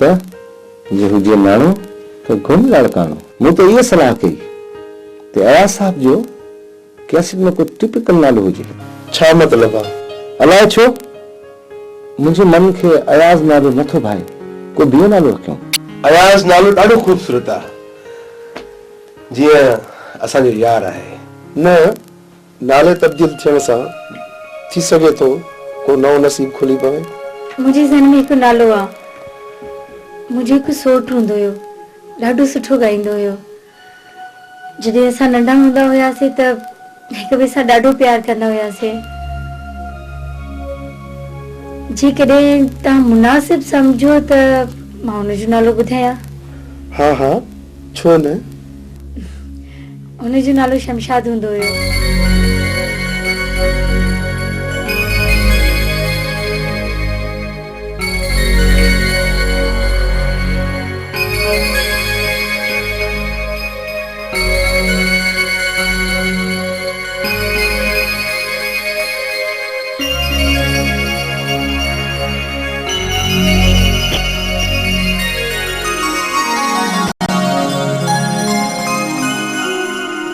त जे हुजे माण्हू त घुम लड़काणो। मूं त इहा सलाह कई ते अयाज़ साहब जो कैसेट में कोई टिपिकल नालो हुजे। छा मतलब आहे? अलाए छो मुंहिंजे मन खे अयाज़ नालो नथो भाए, कोई ॿियो नालो रखियो। अयाज़ नालो ॾाढो ख़ूबसूरत आहे, जीअं असांजो यार आहे। न, नाले तब्दील थियण सां थी सघे थो को नओं नसीब खुली पवे। मुंहिंजे ज़हन में हिकु नालो आहे। मुंहिंजो हिकु सोट हूंदो हुयो, ॾाढो सुठो ॻाईंदो हुयो। जॾहिं असां नंढा हूंदा हुआसीं त हिक ॿिए सां ॾाढो प्यार कंदा हुआसीं। जेकॾहिं तव्हां मुनासिब सम्झो त मां हुनजो नालो ॿुधायां। हाँ हाँ, छो न। हुनजो नालो शमशाद हूंदो हुयो।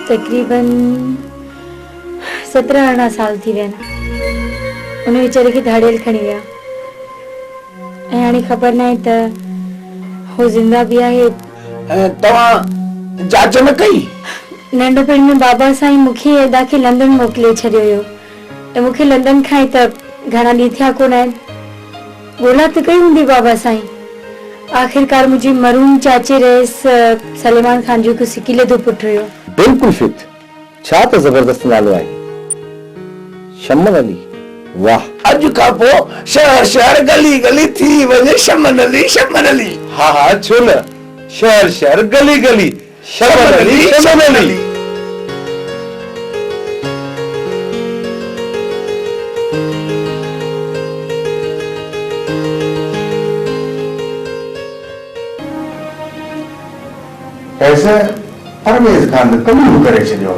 तकरीबन 17-18 साल थी विया आहिनि। उन वीचारे खे धाड़ियल खणी विया ऐं हाणे ख़बर न आहे त हू ज़िंदा बि आहे। तव्हां जांच न कई? नंढपण में बाबा साईं मूंखे अदा खे लंडन मोकिले छॾियो हुयो ऐं मूंखे लंडन खां त घणा ॾींहं थिया कोन आहिनि। ॻोल्हा त कई हूंदी बाबा साईं। आख़िरकार मुंहिंजी मरूम चाचे रहिस सलेमान खान जो हिकु सिकीले दो पुटु हुयो। बिल्कुल फिट। छा त जबरदस्त नालो आहे, शमन अली। वाह, अॼु खां पोइ शहर शहर गली गली थी वञे शमन अली शमन अली। हा हा, छो न, शहर शहर गली गली शमन अली शमन अली। ऐसा परवेज़ खान कबूल करे छॾियो।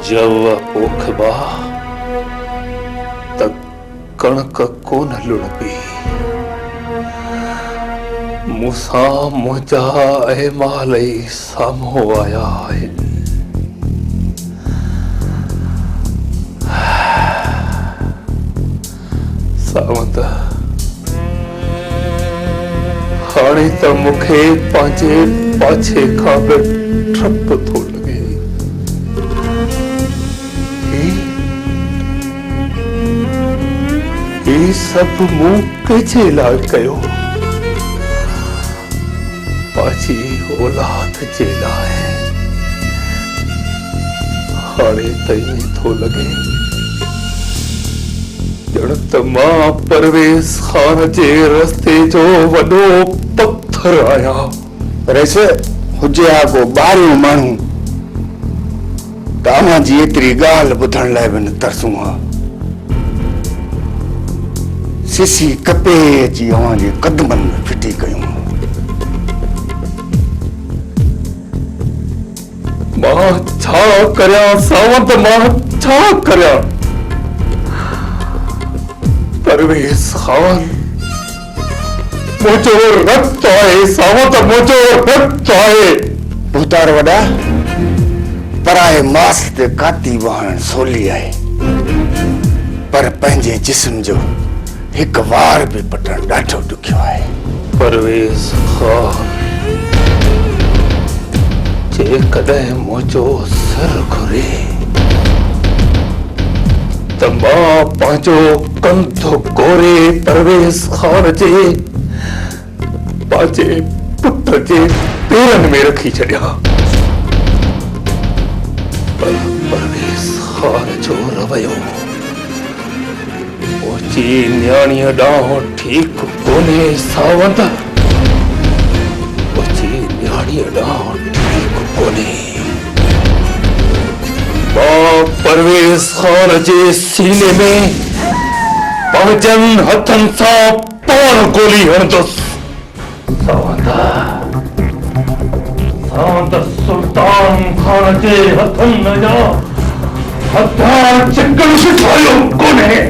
जव पोखबा त कणक कोन लुणबी। मूंसां मुंहिंजा अहमाल ई साम्हूं आया आहिनि। सावंत, हाणे त मूंखे पंहिंजे पाछे खां बि डपु थो लॻे। ही सभु मूं कंहिंजे लाइ कयो? पंहिंजी औलाद जे लाइ। हाणे त ईअं थो लॻे ॼण त मां परवेज़ खान जे रस्ते जो वॾो पत्थर आहियां। रस हुजे हा को ॿाहिरियों माण्हू तव्हां जी एतिरी ॻाल्हि ॿुधण लाइ बि न तरसूं हा। सिसी कपे अची अव्हां जे कदमनि में फिटी कयूं। मां छा करियां सावंत, मां छा करियां? परवेज़ खान मुंहिंजो रक्त आहे सावंत, मुंहिंजो रक्त आहे। भूतार वॾा, पराए मास ते काती वहण सोली आहे, पर पंहिंजे जिस्म जो हिकु वार बि पटण ॾाढो ॾुखियो आहे। परवेज़ खान, जेकॾहिं मुंहिंजो सिर घुरे त मां पंहिंजो कंधु गोरे परवेज़ खान जे पंहिंजे पुट जे पेरनि में रखी छॾियां। पर परवेज़ खान जो रवैयो मुंहिंजी न्याणीअ ॾांहुं ठीकु कोन्हे सावंत। मुंहिंजी न्याणीअ ॾांहुं ठीकु कोन्हे। मां परवेज़ खान जे सीने में पंहिंजनि हथनि सां पाण गोली हणंदुसि। सावंत सुल्तान खान जे हथनि जा सत्तान चक्कर से भाइयों कौन है?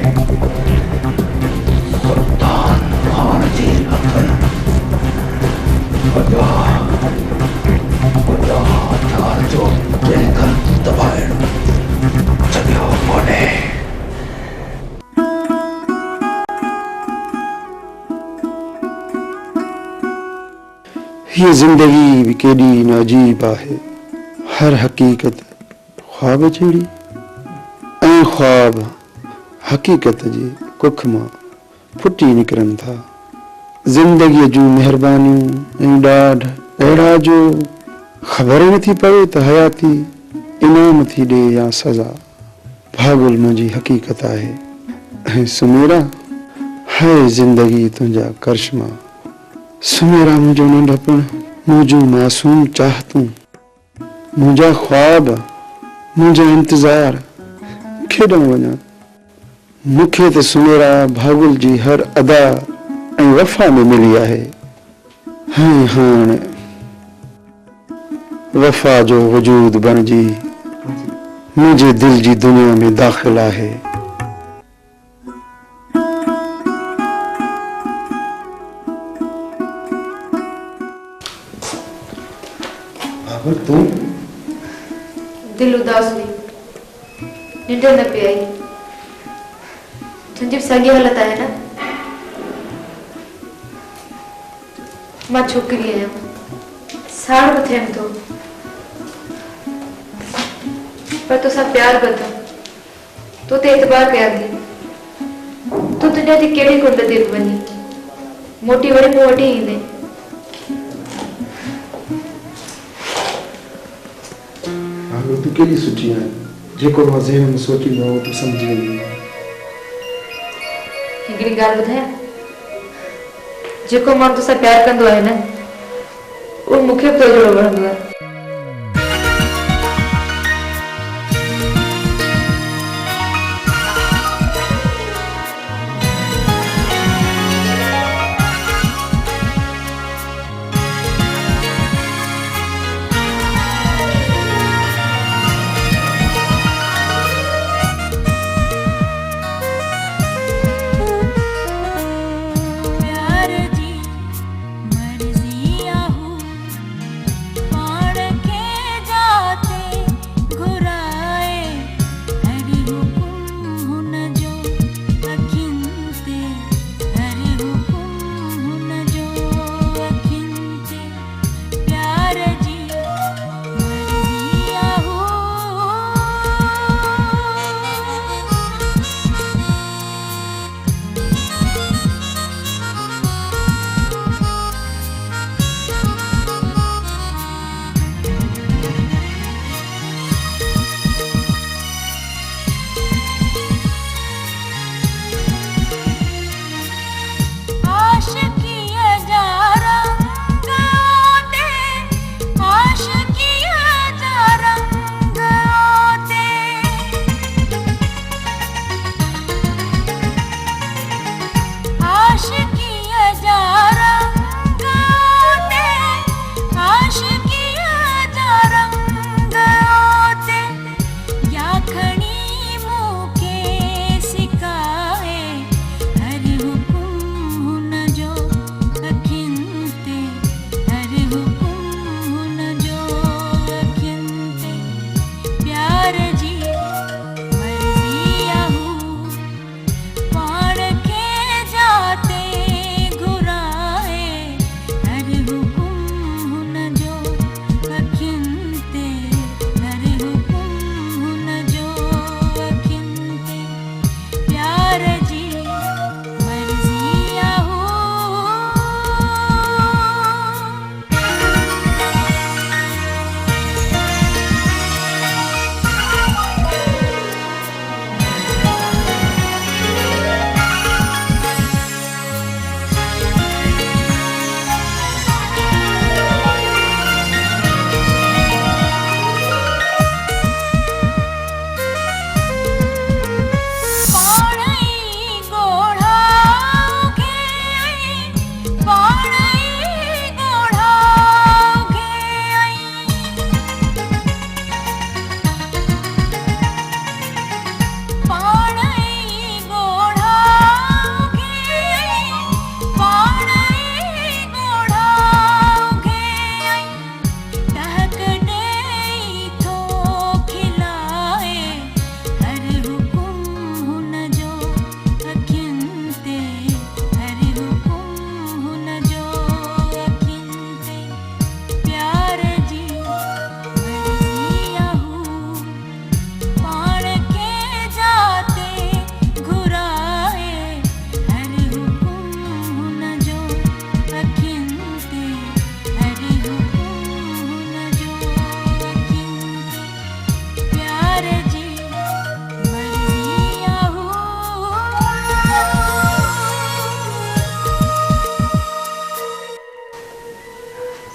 ये जिंदगी भी केड़ी न अजीब आहे, हर हकीकत ख्वाब जहिड़ी ऐं ख्वाब हकीकत जी कुख मां फुटी निकिरनि था। ज़िंदगीअ जूं महिरबानियूं ऐं ॾाढ अहिड़ा जो ख़बर ई नथी पवे त हयाती इनाम थी ॾे या सज़ा। भागुल मुंहिंजी हकीकत आहे ऐं सुमेरा हाय ज़िंदगी तुंहिंजा करिश्मा। सुमेरा मुंहिंजो नंढपण, मुंहिंजूं मासूम चाहतूं, मुंहिंजा ख्वाब, मुंहिंजा इंतज़ार केॾां वञा। मूंखे त सुमेरा भागुल जी हर अदा ऐं वफ़ा में मिली आहे ऐं हाणे वफ़ा जो वजूद बणिजी मुंहिंजे दिल जी दुनिया में दाख़िल आहे। तूं दिल उदास हुई, निंड न पई आई। तुंहिंजी साॻी हालत आहे न? मां छोकिरी आहियां, साड़ बि थियनि थो, पर तोसां प्यार बि अथव, तो ते एतबार कयां थी। तूं दुनिया जी कहिड़ी कुंड ते बि वञी मोटी वरी मूं वटि ई ईंदे। तूं केॾी सुठी आहे, जेको मां ज़हन में सोचींदो आहियां तूं सम्झी वेंदी। हिकिड़ी ॻाल्हि ॿुधायां, जेको माण्हू तोसां प्यार कंदो आहे न, उहो मूंखे बि तो जहिड़ो वणंदो आहे। प्यार जी मर्ज़ियां हूँ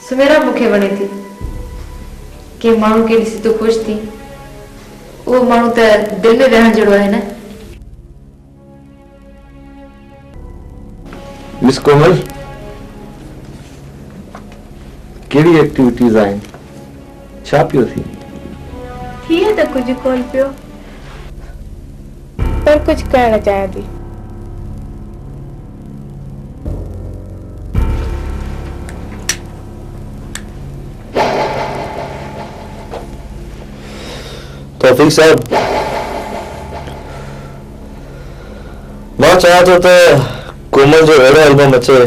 सुमेरा मूंखे वणे थी के माण्हू खे ॾिसी तो ख़ुशि थी उहो माण्हू त दिलि में विहण जहिड़ो आहे न। मिस कोमल, कहिड़ी एक्टिविटीज़ आहिनि, छा पियो थी? थिए त कुझु कोन पियो, पर कुझु करणु चाहियां थी। तौफीक साहब, मां चाहियां थो त कोमल जो अहिड़ो एल्बम अचे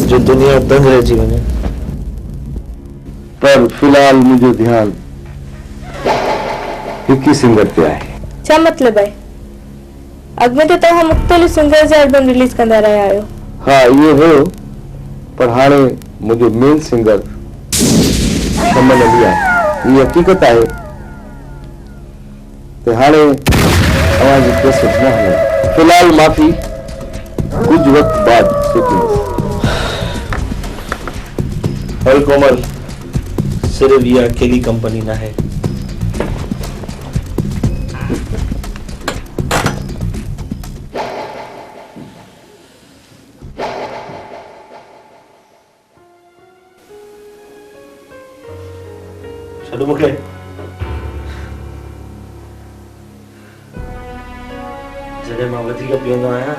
जो दुनिया दंग रहिजी वञे, पर फिलहाल मुंहिंजो ध्यानु हिकु सिंगर ते आहे। छा मतिलब आहे? अॻु में त तव्हां मुख़्तलिफ़ सिंगर जा एल्बम रिलीज़ कंदा रहिया आहियो। हाँ, इहो हुयो, पर हाणे मुंहिंजो मेन सिंगर शमन अली आहे। इहा हक़ीक़त आहे त हाणे तव्हांजी कैसेट न हले। फिलहाल माफ़ी, कुछ वक्त बाद सोचेंगे। हल कोमल, सिर्फ ये अकेली कंपनी ना है। चलो मुखे जॾहिं मां वधीक पीअंदो आहियां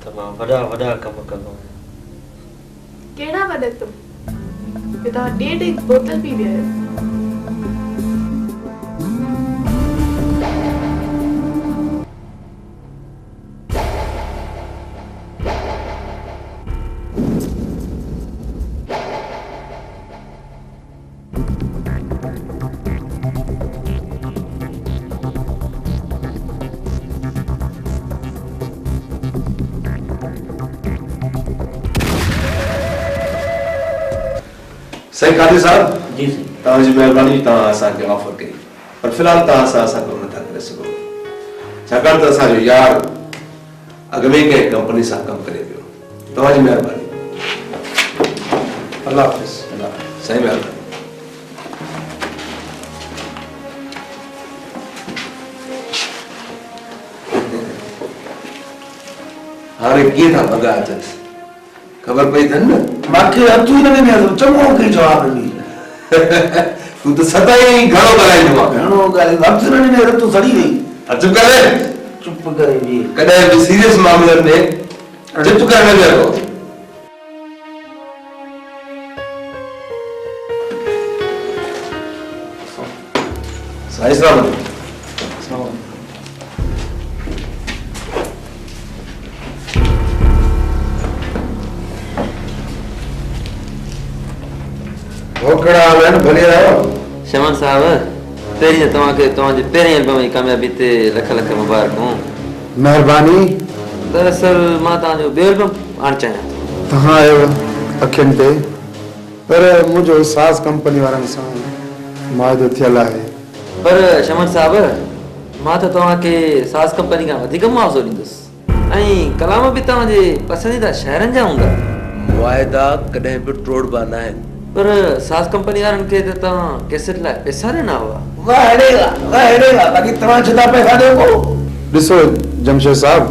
त मां वॾा वॾा कम कंदो आहियां। कहिड़ा वॾा कम? तव्हां 1.5 बोतल पी विया आहियो। सही कादी साहब, जी सही। तव्हांजी महिरबानी, तव्हां असांखे ऑफर कई, पर फिलहाल तव्हां सां कमु नथा करे सघो, छाकाणि त असांजो यार अॻु में कंहिं कंपनी सां कमु करे पियो। तव्हांजी महिरबानी। अल्लाह हाफ़िज़। सही महिरबानी। हाणे कीअं था भॻा अचनि, ख़बर पई अथनि न? मूंखे हथु ई न ॾिनो, चङो कई जवाब ॾिनी। तूं त सदाईं घणो ॻाल्हाईंदो आहे। घणो ॻाल्हाईंदो, हथु न ॾिनो त तूं सड़ी वई। चुप करे, चुप करे बि कॾहिं बि सीरियस मामलनि में चुप करणु न वेहो। साईं सलाम। भोकड़ा आहिनि, भले रहो। शमन साहब, पहिरीं तव्हांखे तव्हांजे पहिरें एल्बम जी कामयाबी ते लख लख मुबारकूं। महिरबानी। दरअसल मां तव्हांजो ॿियो एल्बम आणणु चाहियां थो। तव्हां आयो अखियुनि ते, पर मुंहिंजो साज़ कंपनी वारनि सां मुआदो थियल आहे। पर शमन साहब, मां त तव्हांखे साज़ कंपनी खां वधीक मुआवज़ो ॾींदुसि ऐं कलाम बि तव्हांजे पसंदीदा शाइरनि जा हूंदा। मुआइदा कॾहिं बि टोड़बा न आहिनि। पर साज़ कंपनी वारनि खे त तव्हां कैसेट लाइ पैसा ॾिना हुआ। वाह हेड़ेगा, बाक़ी तव्हां छा पैसा ॾियो? ॾिसो जमशेद साहब,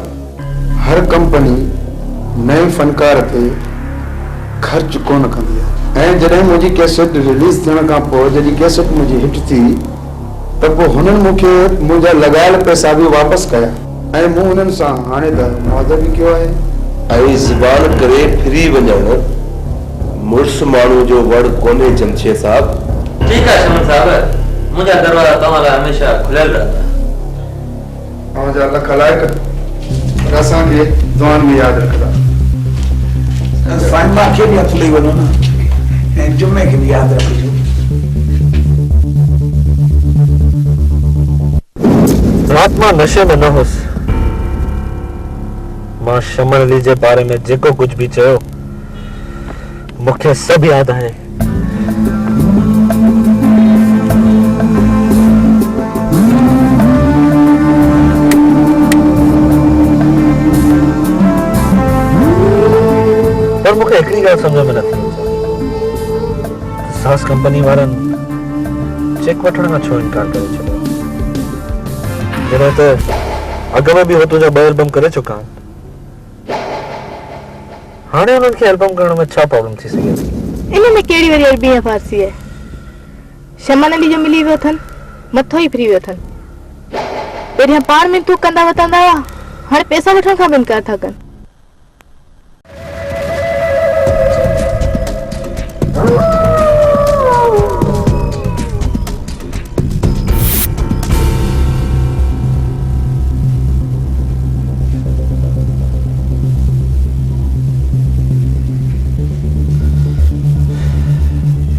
हर कंपनी नए फनकार ते ख़र्च कोन कंदी आहे, ऐं जॾहिं मुंहिंजी कैसेट रिलीज़ थियण खां पोइ जॾहिं कैसेट मुंहिंजी हिट थी त पोइ हुननि मूंखे मुंहिंजा लॻायल पैसा बि वापसि कया, ऐं मूं हुननि सां हाणे त मुआदो बि कयो आहे। ऐं ज़बान करे फिरी वञणु मुड़ुस माण्हू जो वड़ कोन्हे जमशेद साहब। ठीकु आहे शमन साहब, मुंहिंजा दरवाज़ा तव्हां लाइ हमेशह खुलियल रहंदा। तव्हांजा लख लाइक़, पर असांखे दुआनि में यादि रखंदा। साईं मूंखे बि हथु ॾेई वञो न, ऐं जुमे खे बि यादि रखिजो। रात मां नशे में न हुउसि। मां शमन अली जे बारे में जेको कुझु बि चयो मूंखे सभु यादि आहे। ॻाल्हि सम्झ में नथी अचे। सास कंपनी वारनि चेक वठण खां छो इनकार करे छॾियो? जॾहिं त अॻ में बि हो तुंहिंजा 2 एल्बम करे चुका आहिनि। हाणे उन्हनि खे एल्बम करण में छा प्रॉब्लम थी सघे थी? इन में कहिड़ी वरी अरबी ऐं फारसी आहे? शमन अली जो मिली वियो अथनि, मथो ई फ्री वियो अथनि। पहिरियां पाण में तूं कंदा वतंदा हुआ, हाणे पैसा वठण खां बि इनकार था कनि।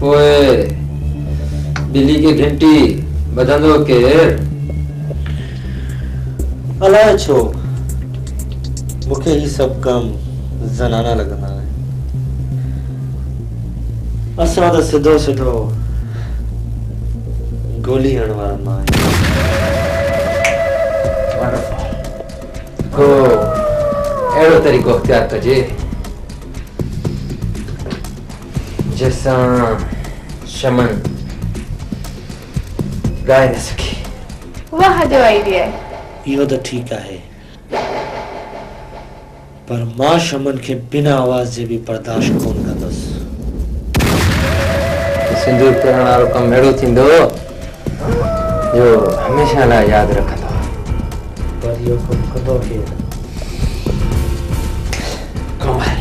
ओए बिल्ली की घंटी बजंदो केर? अलाए छो मूंखे ही सभु कम ज़नाना लॻंदा आहिनि। असां त सिधो सिधो गोली हणण वारनि मां आहियूं। हो अहिड़ो तरीक़ो इख्तियार कजे जंहिंसां शमन ॻाए न सके। वाह जो आइडिया आहे। इहो त ठीकु आहे, पर मां शमन खे बिना आवाज़ जे बि बर्दाश्त कोन कंदुसि। सिंदूर फेरण वारो कमु अहिड़ो थींदो जो हमेशह लाइ यादि रखंदो। पर इहो कमु कंदो केरु? कमल।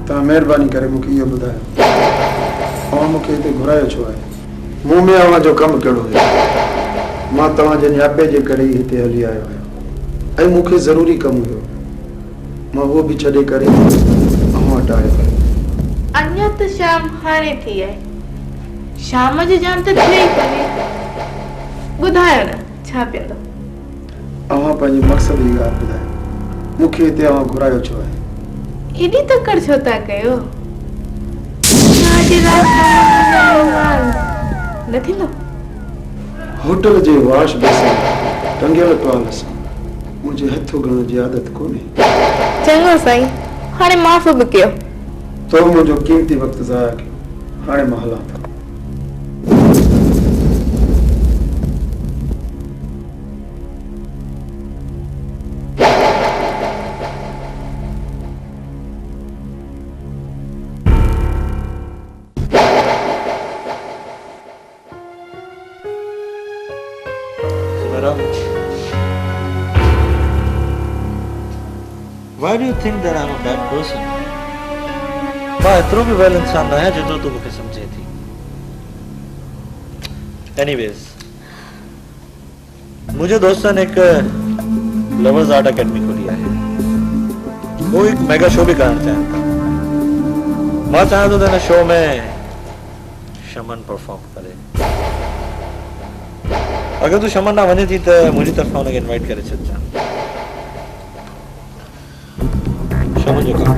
तव्हां महिरबानी करे मूंखे इहो ॿुधायो, तव्हां मूंखे हिते घुरायो छो आहे? मूं में अव्हां जो कमु कहिड़ो हुयो? मां तव्हांजे न्यापे जे करे ई हिते हली आयो आहियां ऐं मूंखे ज़रूरी कमु हुयो। मां उहो बि छॾे करे अव्हां वटि आयो आहियां। अञा त शाम हाणे थी आहे, शाम जी जाम त थिए ई कोन्हे। ॿुधायो न छा पींदो? अव्हां पंहिंजे मक़सद जी ॻाल्हि ॿुधायो, मूंखे हिते अव्हां घुरायो छो आहे? एॾी तकड़ छो था कयो? न थींदो? होटल जे वाश बेसिन टंगियल टुवाल सां मुंहिंजे हथ उगण जी आदत कोन्हे। चङो साईं, हाणे माफ़ बि कयो। तो मुंहिंजो कीमती वक़्तु ज़ाया कयो, हाणे मां हलां थो। Why do you think that I'm a bad person? मां एतिरो बि वेल इंसान न आहियां जेतिरो तूं मूंखे सम्झे थी। Anyways, मुंहिंजे दोस्तनि हिकु लवर्स आर्ट अकेडमी खोली आहे। वो हिकु मेगा शो बि करणु चाहिनि था। मां चाहियां थो त हिन शो में शमन परफॉर्म करे। अगर तू शमन ना वञे थी त मुंहिंजी तरफ़ां हुनखे इनवाइट करे छॾिजां। शमन जो कमु।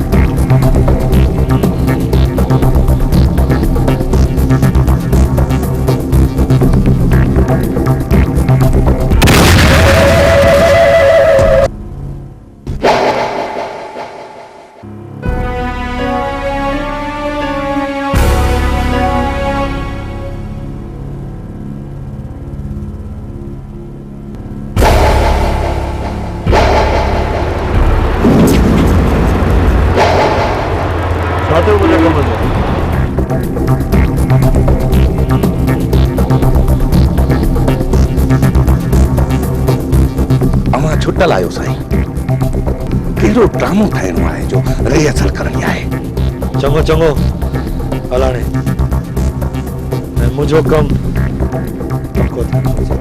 छुटल आयो साईं, कहिड़ो ड्रामो ठाहिणो आहे जो रिहर्सल करणी आहे। चङो चङो हलाणे ऐं मुंहिंजो कमु पको थियणो घुरिजे।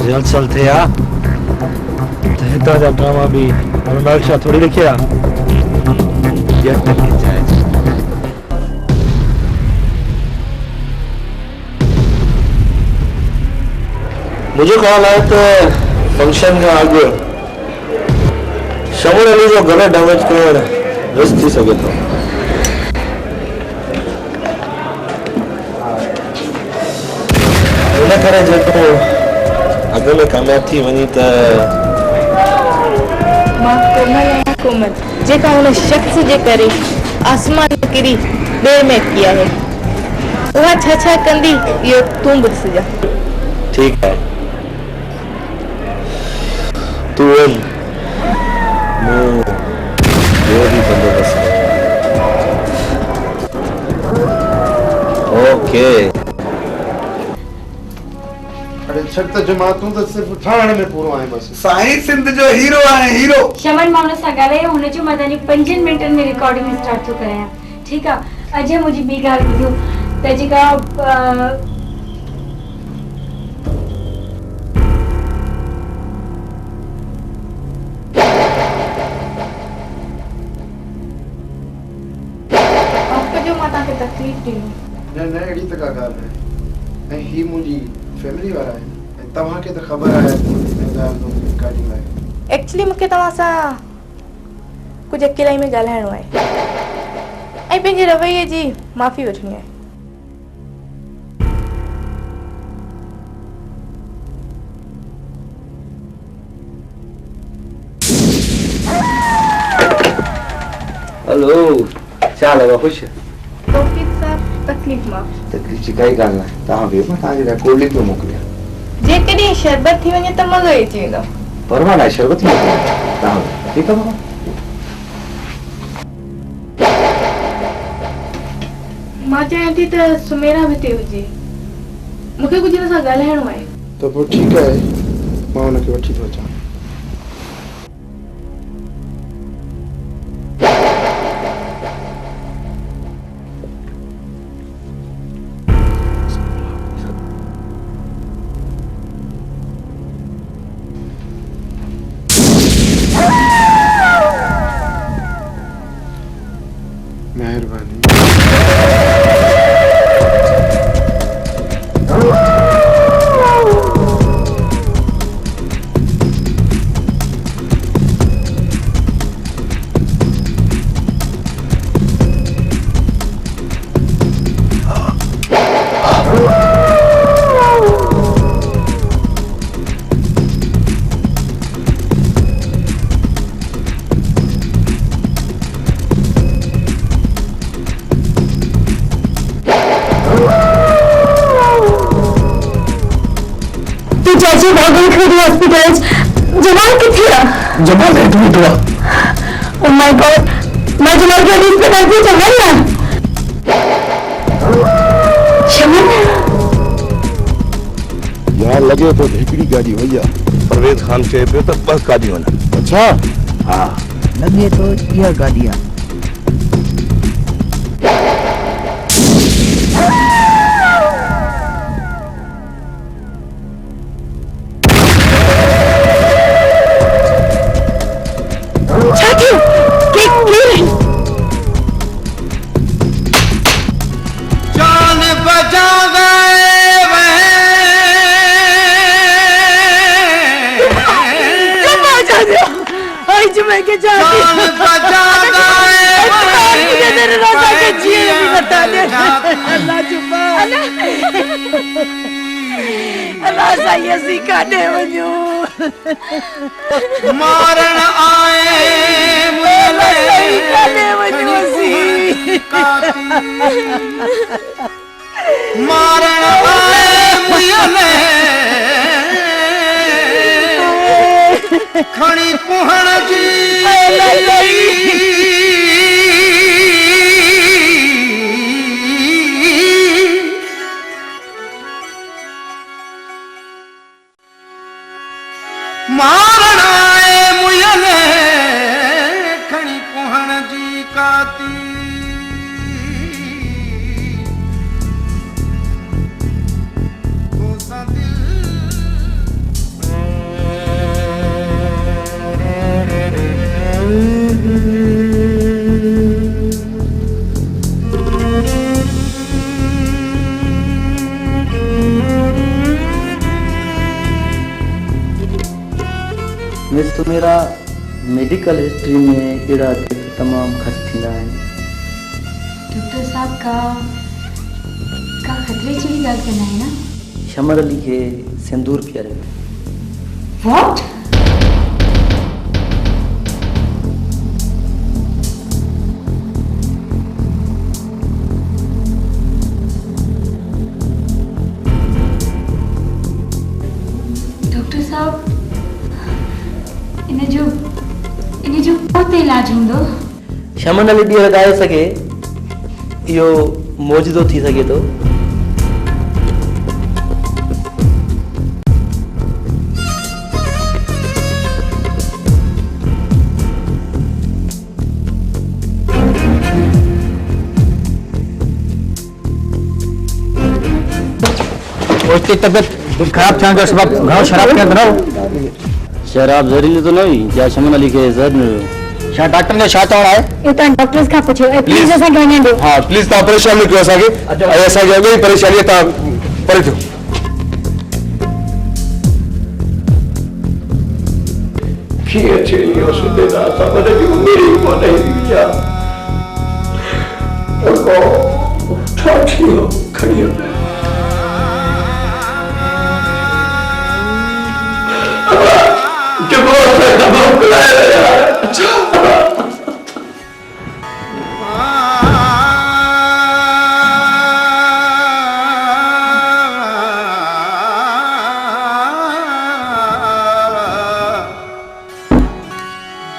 रिहर्सल थिए हा त हितां जा ड्रामा बि मृणाल शाह थोरी लिखिया। जट खिंचाए। मुझे कॉल आया तो फंक्शन का आगे शमून अली जो गले डैमेज कर रस थी सके तो उन करे जेको अॻ में कामयाब थी वञी त मां कोमल जेका उन शख्स जे करे आसमान किरी ॿिए में किया है उहा छा कंदी इहो तूं ॿुधाइजा। ठीक है तू वही जो भी बंदोबस्त ओके। अरे छट त जुमा तूं त सिर्फ ठाणे में पूरो आहे बस। साईं सिंध जो हीरो आहे हीरो। शमन मां हुन सां ॻाल्हायो हुन जो मां तव्हांजी 5 मिंटनि में रिकॉर्डिंग स्टार्ट थो करायां। ठीकु आहे। अॼु मुंहिंजी ॿी ॻाल्हि ॿुधियो त जेका तकलीफ़ ॾिनो न अहिड़ी त का ॻाल्हि आहे ऐं ही मुंहिंजी फैमिली वारा आहिनि ऐं तव्हांखे त ख़बर आहे रिकॉर्डिंग लाइ। एक्चुअली मूंखे तव्हां सां कुझु अकेलाई में ॻाल्हाइणो आहे ऐं पंहिंजे रवैये जी माफ़ी वठणी आहे। हेलो छा लॻो ख़ुशि? तौफ़ीक़ साहब तकलीफ़ माफ़। तकलीफ़ जी काई ॻाल्हि न आहे। तव्हां बि मां तव्हांजे लाइ कोल्ड ड्रिंक थो मोकिलियां। जेकॾहिं शरबत थी वञे त मज़ो अची वेंदो। परवाह न आहे शरबत मोकिलियां। तव्हां ठीकु आहे बाबा? मां चाहियां थी त सुमेरा बि हिते हुजे। मूंखे कुझु हिन सां ॻाल्हाइणो आहे। त पोइ ठीकु आहे मां हुनखे वठी थो अचां। मेहरबानी। चाची भागल खड़ी हॉस्पिटल जमाल किथे है? जमाल एडमिट हुआ। ओ माय गॉड मैं जमाल के हॉस्पिटल से जमाल ना शमन यार लगे तो हिकड़ी गाड़ी भैया परवेज खान चए पियो त 2 गाड़ियूं आहिनि। अच्छा हाँ लगे तो इहा गाड़ी आहे। मारण आए मारण आए खणी कुहण जी मारण आए मुयले खणी कुहण जी काती मिस तो मेरा मेडिकल हिस्ट्री में अहिड़ा केस तमामु घटि थींदा आहिनि। डॉक्टर साहब का खतरे जी ॻाल्हि कंदा आहिनि न? शमर अली खे सिंदूर पीआरियो। What? डॉक्टर साहब इन जो पोइ ते इलाज हूंदो? शमन अली ॿीहर ॻाए सघे इहो मौजूदो थी सघे थो। उसकी तबीयत खराब थियण जो सबब घणो शराब पीअंदो न। शराब ज़हरीली तो न हुई या शमन अली खे ज़हर मिलियो? छा डॉक्टर ने छा चवणो आहे? ये तो डॉक्टर्स का पूछो प्लीज असां खे वञण ॾियो। हाँ प्लीज तव्हां परेशान न कयो असांखे ऐं असांखे अॻे ई परेशानी तव्हां परे थियो। कीअं चई सुधेदा समझ जी मेरी कोन्हे जा को ठाठियो खड़ियो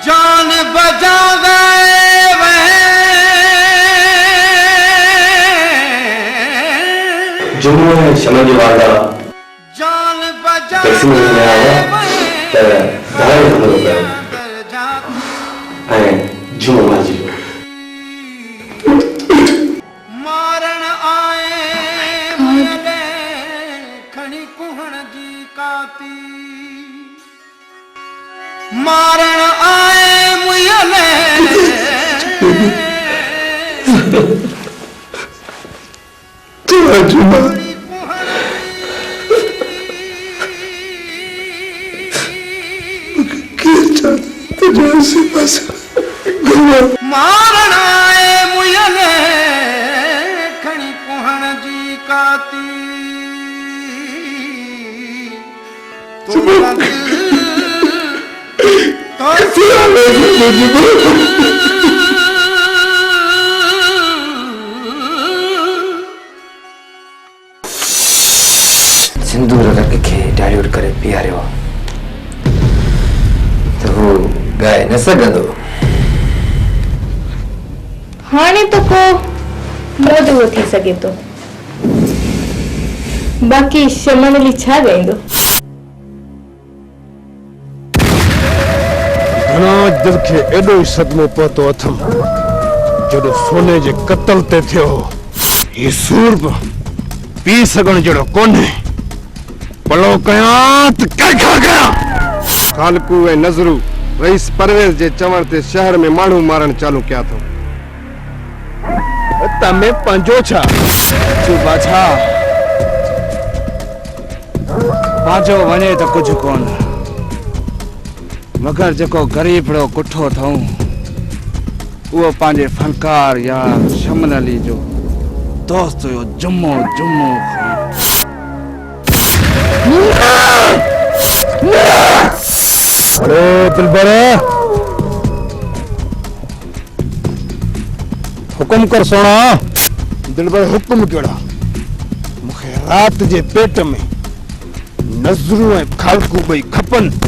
जान बजा जुम्मो है समझ वाला जान बजा कश्मीर में आया तो दाए हमलो कयो ऐं जुम्मो माजी मारण आए मुयले खणी कुहण जी काती मारण आए मुयले जुम्मा मारण आए मुयले खणी कुहण जी काती सिंदूर रख के डाइल्यूट करे पीआरियो तो हू ॻाए न सघंदो। हाणे तो को मौजूदो थी सघे थो, बाक़ी शमन अली छा ॻाईंदो? घणा दिल खे एॾो ई सदमो पहुतो अथम जॾहिं सोने जे कत्ल ते थियो। ही सूर बि पी सघण जहिड़ो कोन्हे। पलो कयां त कंहिंखां कयां। खालकू ऐं नज़रू रईस परवेज़ जे चवण ते शहर में माण्हू मारण चालू कया अथऊं। तमें पंहिंजो छा बाछा पंहिंजो वञे त कुझु कोन, मगर जेको ग़रीबड़ो कुठो अथऊं उहो पंहिंजे फनकार यार शमन अली जो दोस्त हुयो जुम्मो जुम्मो अरे दिलबर हुकुम कर सोना। दिलबर हुकुम कहिड़ा? मूंखे रात जे पेट में नज़रूं ऐं खालकू ॿई खपनि।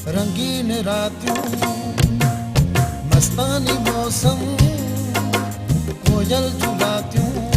रंगीन रातियों मस्तानी मौसम कोयल झुलातियों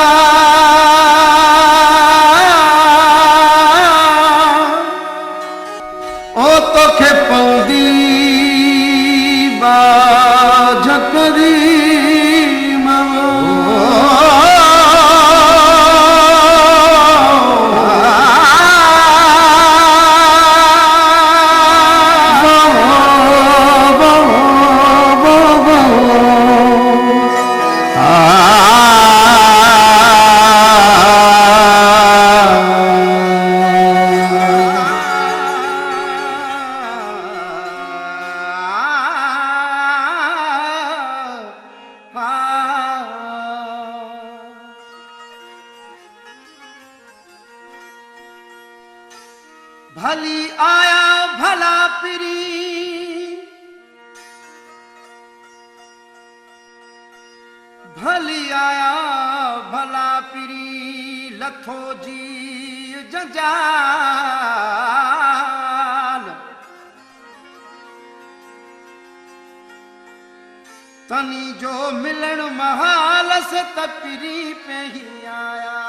आ भली आया भला पिरी भली आया भला पिरी लथो जी जंजाल तनी जो मिलन महाल से तपरी पे ही आया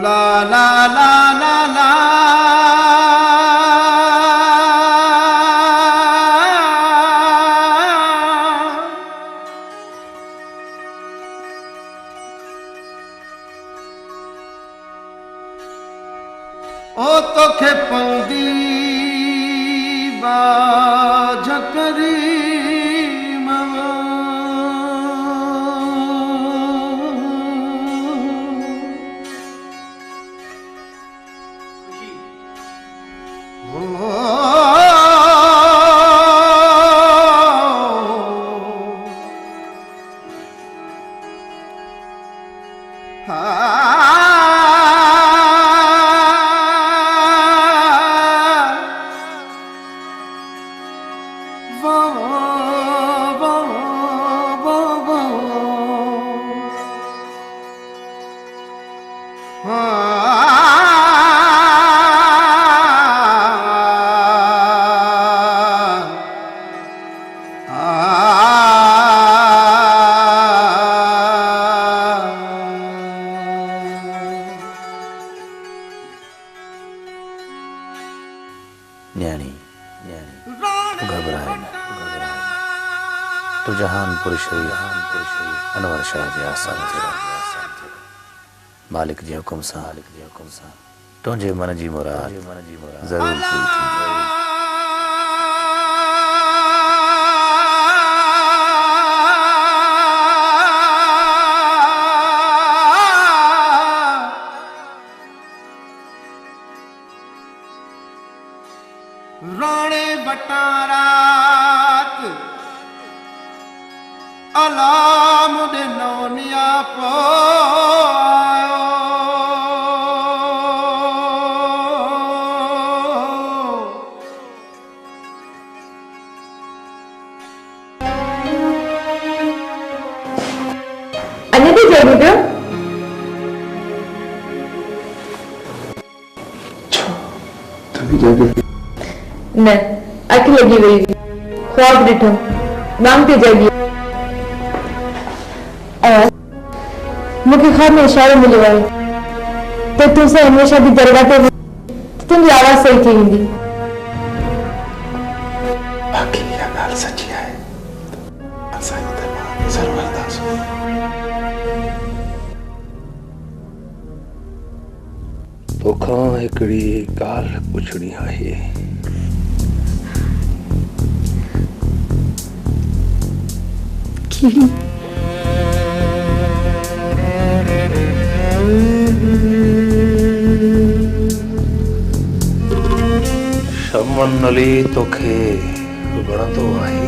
ला ला ला ला ला ओ तोखे पौंदी बाझ करी मवा न्याणी तू घबराए न तू जहानपुर शरीफ अनवर शाह जे आसान मालिक जे हुकुम सां तुंहिंजे मन जी मुराद ज़रूर पूरी थींदी। राणे बटारात अलाम दे नौनिया पो अन्य भी जरूर न अख लगी वही ख्वाब ॾिठो मांगते जागी मूंखे ख्वाब में इशारो मिलियो आहे त तुंहिंसां हमेशह बि दरगाह ते तुंहिंजी आवाज़ सही थी वेंदी। बाक़ी इहा ॻाल्हि सची आहे असां हिते ज़रूरु हलंदासीं। तोखां हिकिड़ी ॻाल्हि पुछणी आहे। शमन अली तोखे वणंदो आहे?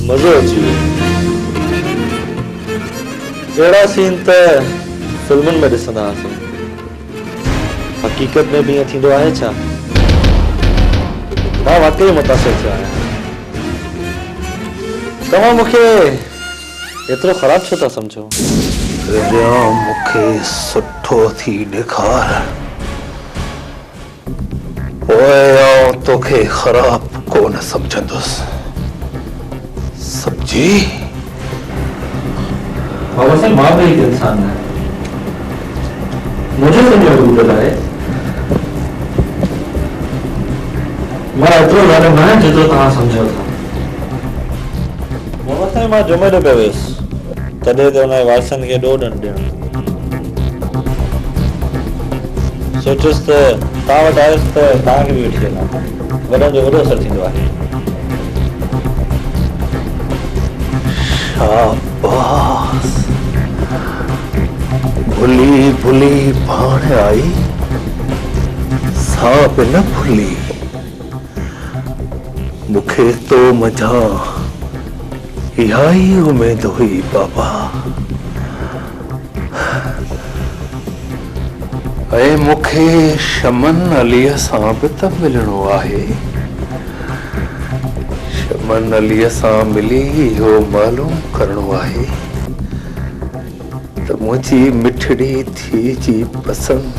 मज़ो अची वियो। अहिड़ा सीन त फिल्मुनि में ॾिसंदा हुआसीं, हक़ीक़त में बि ईअं थींदो आहे छा? मां वाकई मुतासिर थियो आहियां। तव्हां मूंखे एतिरो ख़राबु छो था सम्झो? मूंखे सुठो थी ॾेखार, पोइ आउं तोखे ख़राबु कोन सम्झंदुसि, सम्झी? बाबा साहब मां भी एक इंसान है, मुझे समझो ज़रूरत है। मैं एतिरो ज़्यादा न आहियां जेतिरो तव्हां सम्झो था। बाबा साईं मां जुमे जो पियो वियुसि, तॾहिं त हुन वारसनि खे ॾोह ॾियणु सोचियुसि त तव्हां वटि आयुसि त तव्हांखे बि वठी हलां, वॾनि जो वॾो असरु थींदो आहे। शाबाश, भुली भुली पाण आई, सां बि न भुली। मूंखे तो मज़ा इहा ई उमेद हुई बाबा। ऐं मूंखे शमन अलीअ सां बि त मिलणो आहे। शमन अलीअ सां मिली इहो मालूम करणो आहे त मुंहिंजी मिठड़ी थी जी पसंद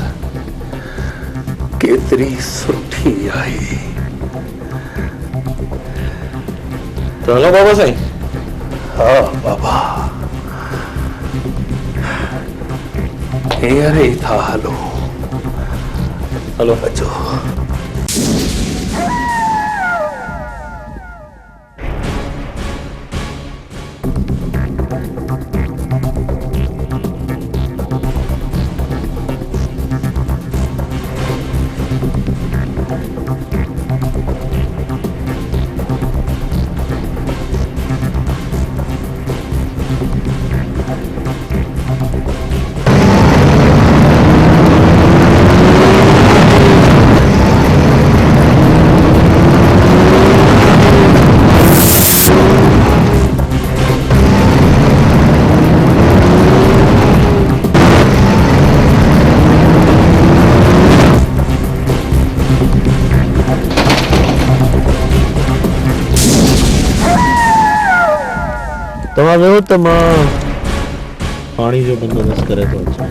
केतिरी सुठी आहे। तो हलो बाबा साईं। हाँ बाबा, हींअर ई था हलो। हलो अचो। तव्हां वियो त मां पाणी जो बंदोबस्त करे थो अचां।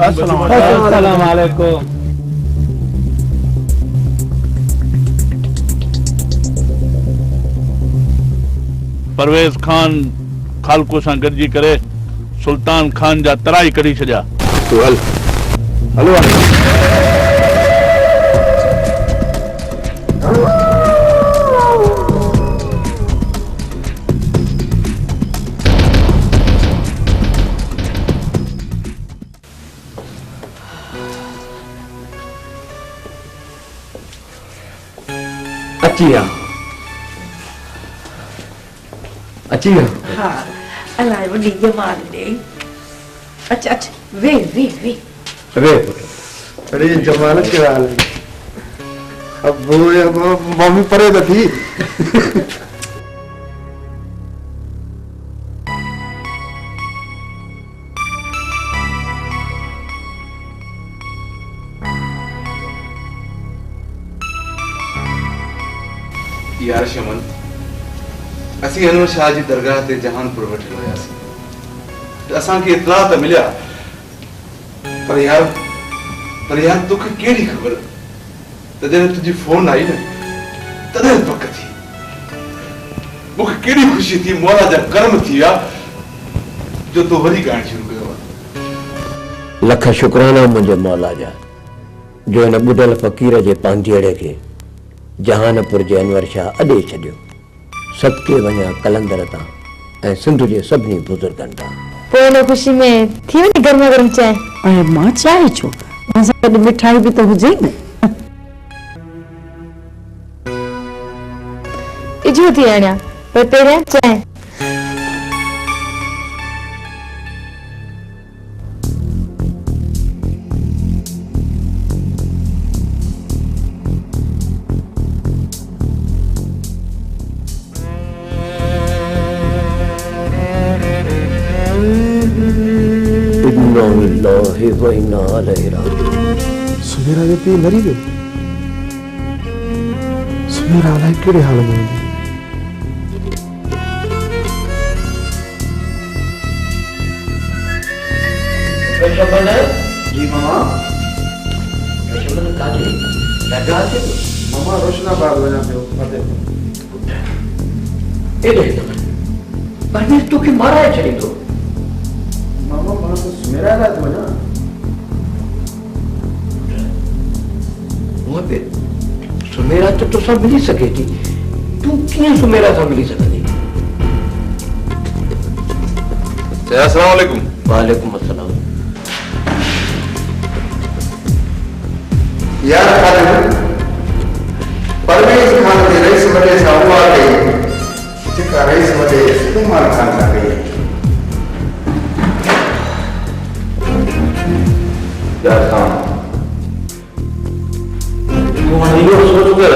अस्सलाम वालेकुम। परवेज खान खालको सां गॾिजी करे सुल्तान खान जा तराई कढी छॾिया। तूं हल, हलो अची विया। अची विया। हाँ, अलाए वॾी जमाल ॾे। अच्छा अच्छा, वे वे वे अरे अरे जमाल क्या हाल है? अब वो मम्मी परे तो थी। यार शमन, असीं हनुमान शाह जी दरगाह ते जहानपुर वठी वियासीं। असांखे इतला त मिलिया त पर यार तोखे केड़ी खबर त जने तुझी फोन आई न तदे पक थी मुखे केड़ी खुशी थी मौला जा कर्म थिया जो तो वरी गाण शुरू कयो। लख शुक्राना मुंहिंजे मौला जा जो हिन ॿुधल फ़क़ीर जे पांजीअड़े खे जहानपुर जे अनवर शाह अॾे छॾियो। सदके वञा कलंदर तां ऐं सिंध जे सभिनी बुज़ुर्गनि तां। पोइ हिन ख़ुशी में थी वञे गरमा गरम चांहि। ऐं मां चाहे छो मां सां गॾु मिठाई बि त हुजे न। इजो थी आणिया पर पहिरियां चांहि। सुमेरा जो पीउ मरी वियो। सुमेरा अलाए कहिड़े हाल में हूंदी। जी मामा काजे लगा के मामा रोशनाबाद वञा पियो एॾे परमेश तोखे माराए छॾींदो। मामा मां तो सुमेरा लाइ थो वञा। मुंह पे सुमेरा तो तोसां मिली सघे थी, तूं कीअं सुमेरा सां मिली सघंदी? अस्सलाम वालेकुम। वालेकुम अस्सलाम। यार खालिद परवेज खान के रईस वॾे सां उहा कई जेका रईस वॾे सुलेमान खान सां कई। यार खान तूं हाणे इहो सोच कर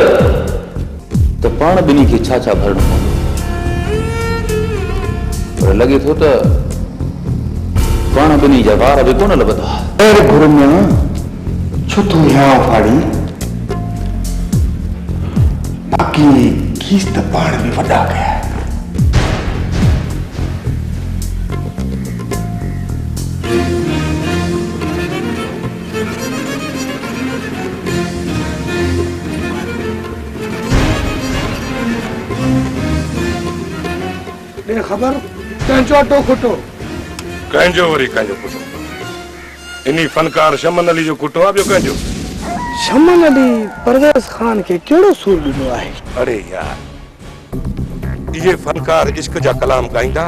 त पाण ॿिन्ही खे छा छा भरणो पवंदो, पर लॻे थो त पाण ॿिन्ही जा वार बि कोन लभंदा। अरे गुरुमिया छो तूं यहाँ फाड़ी बाकी खीस त पाण में वॾा कया। खबर कंहिंजो अटो खुटो कंहिंजो वरी कंहिंजो खुटो इन्ही फनकार शमन अली जो खुटो आहे ॿियो कंहिंजो। शमन अली परवेज खान के केड़ो सूर ॾिनो आहे। अरे यार इहे फनकार इश्क जा कलाम ॻाईंदा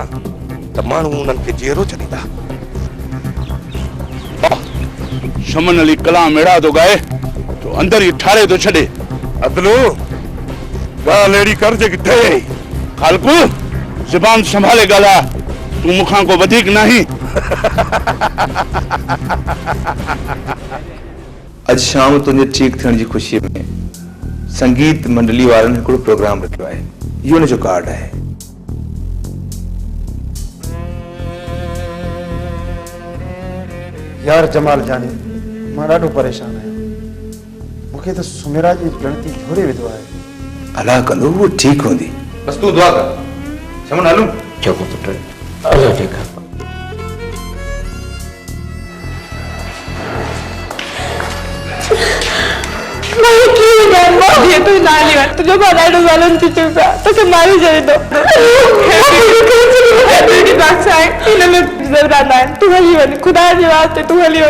त माण्हू उन्हनि खे जीअरो छॾींदा। शमन अली कलाम अहिड़ा थो ॻाए तो अंदर ई ठारे थो छॾे। अदलो ॻाल्हि अहिड़ी कर जेकी ठहे। खालकू ज़ुबान संभाले ॻाल्हाए, तूं मूंखां को वधीक नहीं। अॼु शाम तुंहिंजे ठीक थियण जी ख़ुशीअ में संगीत मंडली वारनि हिकिड़ो प्रोग्राम रखियो आहे। इहो हुनजो कार्ड आहे। यार जमाल जानी मां ॾाढो परेशान आहियां। मूंखे त सुमेरा जी गणती झोरे विधो आहे। अलाह कंदो उहो ठीकु हूंदी, बस तूं दुआ कर। शमन हलूं चङो पुटु अलाह ठीकु आहे। तू नाली वठ तुझो ॾाढो ज़ालम थी चुका तोखे मारी छॾींदो। बादशाह हिन में ज़बराना आहिनि। तूं हली वञ, ख़ुदा जे वास्ते तूं हली वञ।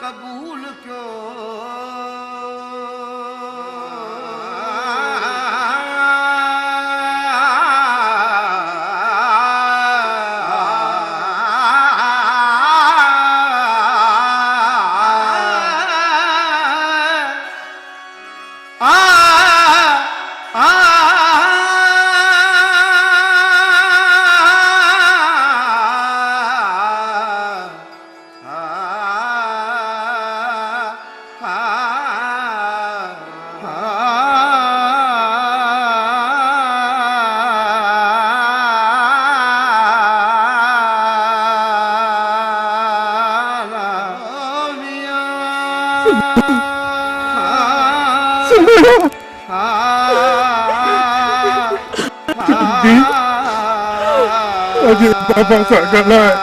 कबूल क्यों अजय बाबा सा गला है।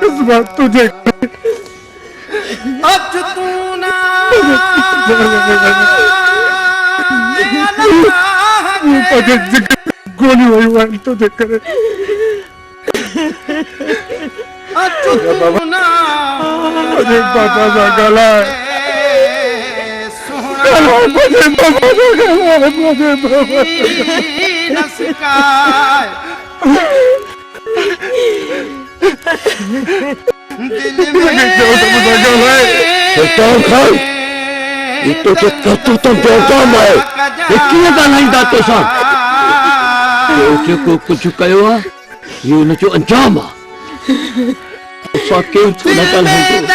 इस बात तुझे गोली हुई वाली तुझे करे अजय बाबा सा गला है। मुझे बाबा सा गला है। मुझे बाबा सुल्तान खान ये तो जो तुम काम है ये कीअं ॻाल्हाईंदा तोसां जेको कुझु कयो आहे इहो हुन जो अंजाम आहे तोसां केरु छो न ॻाल्हाईंदो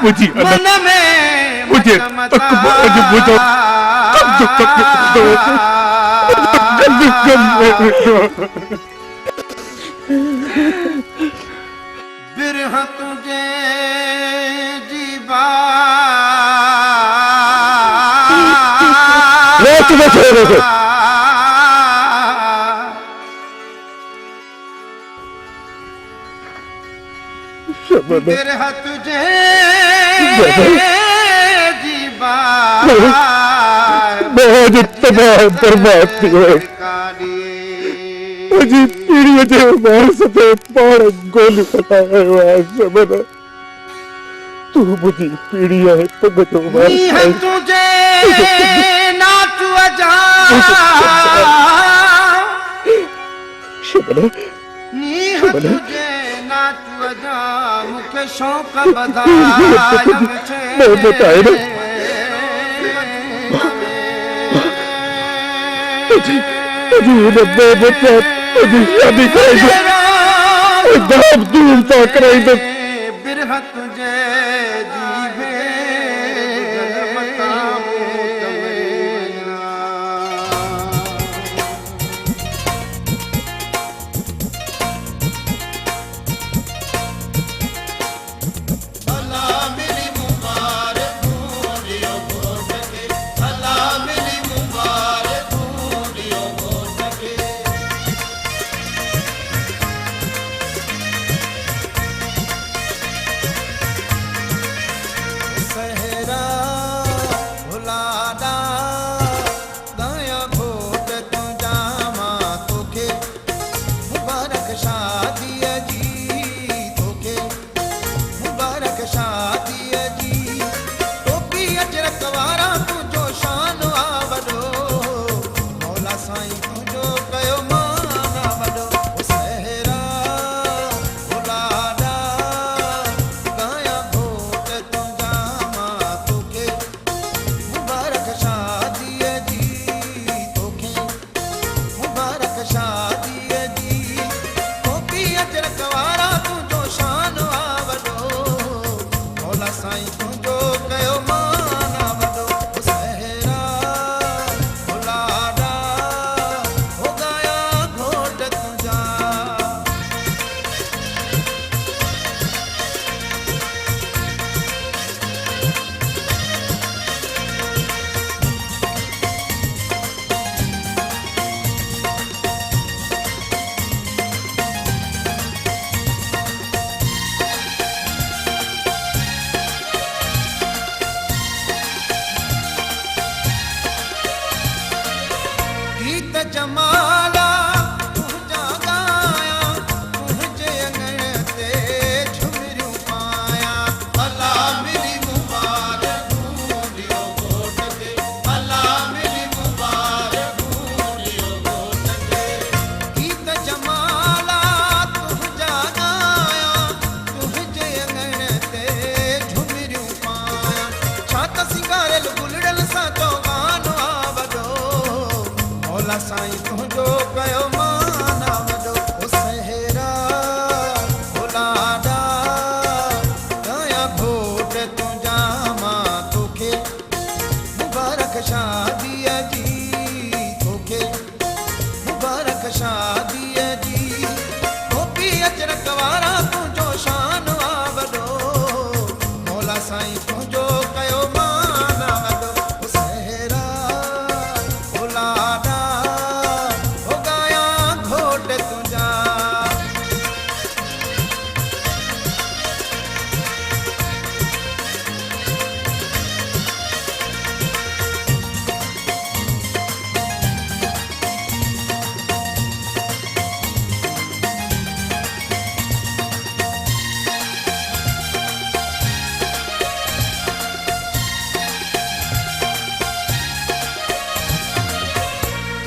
मुझे मुझे तक आज बुझो बिरह तुझे जीवा बिरह तुझे जीवा बहुत तबाह बर्बाद थियो मुझी पीढ़ी जे मार सते पाण गोली पटायो आहे समन तू मुझी पीढ़ी है पग जो मार तुझे नाचु अजा शबन तुझे नाचु अजा मुखे शौक बधाया मैं बताए ना अजी बब्बे बच्चा अजी शादी कराई दो धाम धूम सा कराई दो बिरह तुझे जीवे सहरा भुलादा गाया घोट तुझा मां तोखे मुबारक शादी जी तोखे मुबारक शादी जी टोपी अजरक वारा तुझो शान आवडो मौला साईं तुझो कयो मान आवडो सहरा भुलादा गाया घोट तुझा मां तोखे मुबारक शादी जी तोखे मुबारक शादी जी टोपी अजरक वारा तुझो शान आवडो मौला साईं तुझो कयो मान आवडो सहरा भुलादा हो गाया घोट तुझा गीत जमाला तुझा गाया तुझे अंगण ते झुमरियूं पाया अल्लाह मेरी मुबारक ढूंढियो घोट ते अल्लाह मेरी मुबारक ढूंढियो घोट ते गीत जमाला तुझा गाया तुझे अंगण ते झुमरियूं पाया छात सिंगारल गुलड़ल सा तो गानो आवडो मौला साईं तुझो कयो मान आवडो सहरा भुलादा गाया घोट तुझा मां तोखे मुबारक शादी जी तोखे मुबारक शादी जी टोपी अजरक वारा तुझो शान आवडो मौला साईं तुझो कयो मान आवडो सहरा भुलादा हो गाया घोट तुझा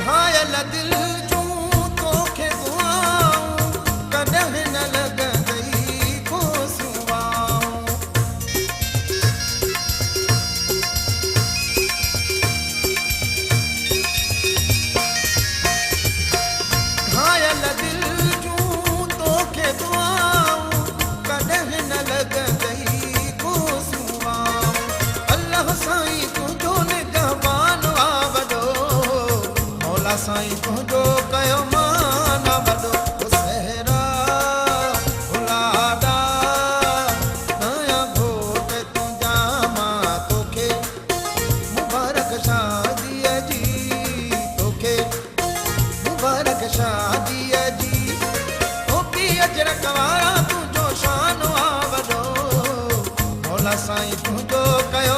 घायल दिल जूं तोखे दुआऊं कॾहिं न लॻंदई को सुवाऊं घायल दिल जूं तोखे दुआऊं कॾहिं न लॻंदई को सुवाऊं अल्लाह साईं तुझो निगहबान आवडो मौला साईं तुझो कयो मान आवडो सहरा भुलादा गाया घोट तुझा मां तोखे मुबारक शादी जी तोखे मुबारक शादी जी टोपी अजरक वारा तुझो शान आवडो मौला साईं तुझो कयो